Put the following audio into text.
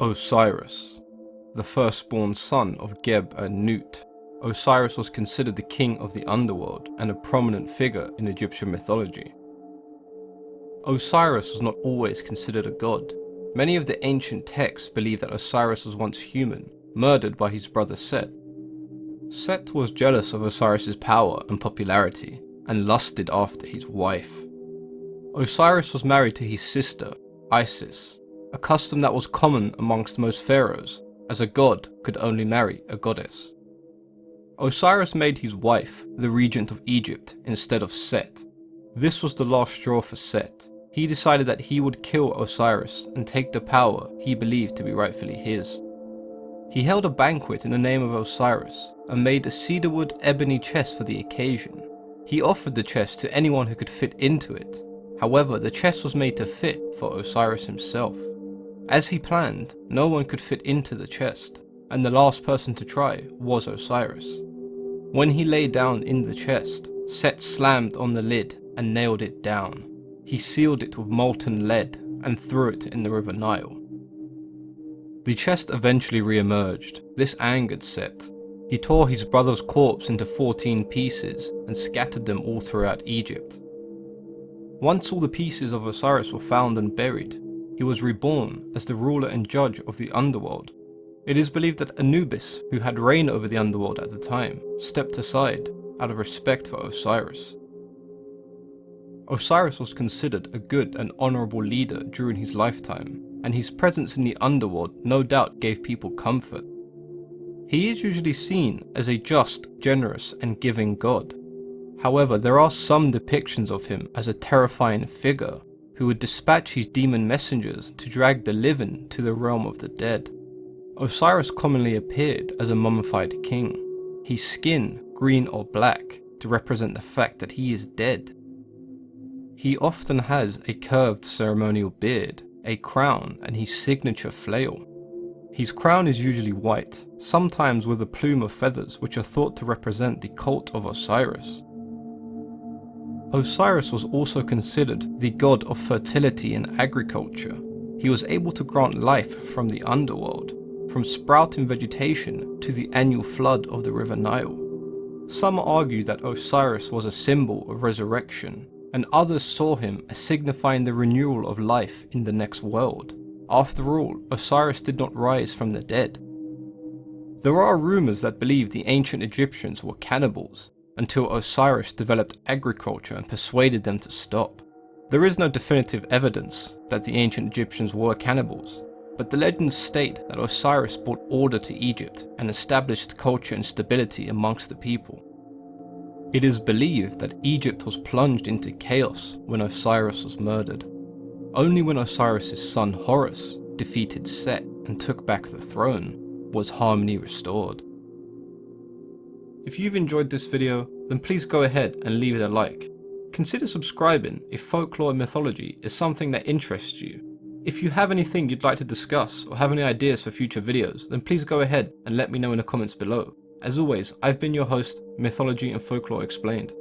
Osiris, the firstborn son of Geb and Nut. Osiris was considered the king of the underworld and a prominent figure in Egyptian mythology. Osiris was not always considered a god. Many of the ancient texts believe that Osiris was once human, murdered by his brother Set. Set was jealous of Osiris's power and popularity, and lusted after his wife. Osiris was married to his sister, Isis, a custom that was common amongst most pharaohs, as a god could only marry a goddess. Osiris made his wife the regent of Egypt instead of Set. This was the last straw for Set. He decided that he would kill Osiris and take the power he believed to be rightfully his. He held a banquet in the name of Osiris and made a cedarwood ebony chest for the occasion. He offered the chest to anyone who could fit into it. However, the chest was made to fit for Osiris himself. As he planned, no one could fit into the chest, and the last person to try was Osiris. When he lay down in the chest, Set slammed on the lid and nailed it down. He sealed it with molten lead and threw it in the river Nile. The chest eventually re-emerged. This angered Set. He tore his brother's corpse into 14 pieces and scattered them all throughout Egypt. Once all the pieces of Osiris were found and buried, he was reborn as the ruler and judge of the underworld. It is believed that Anubis, who had reign over the underworld at the time, stepped aside out of respect for Osiris. Osiris was considered a good and honourable leader during his lifetime, and his presence in the underworld no doubt gave people comfort. He is usually seen as a just, generous and giving god. However, there are some depictions of him as a terrifying figure who would dispatch his demon messengers to drag the living to the realm of the dead. Osiris commonly appeared as a mummified king, his skin green or black to represent the fact that he is dead. He often has a curved ceremonial beard, a crown and his signature flail. His crown is usually white, sometimes with a plume of feathers which are thought to represent the cult of Osiris. Osiris was also considered the god of fertility and agriculture. He was able to grant life from the underworld, from sprouting vegetation to the annual flood of the river Nile. Some argue that Osiris was a symbol of resurrection, and others saw him as signifying the renewal of life in the next world. After all, Osiris did not rise from the dead. There are rumours that believe the ancient Egyptians were cannibals, until Osiris developed agriculture and persuaded them to stop. There is no definitive evidence that the ancient Egyptians were cannibals, but the legends state that Osiris brought order to Egypt and established culture and stability amongst the people. It is believed that Egypt was plunged into chaos when Osiris was murdered. Only when Osiris' son Horus defeated Set and took back the throne was harmony restored. If you've enjoyed this video, then please go ahead and leave it a like. Consider subscribing if folklore and mythology is something that interests you. If you have anything you'd like to discuss or have any ideas for future videos, then please go ahead and let me know in the comments below. As always, I've been your host, Mythology and Folklore Explained.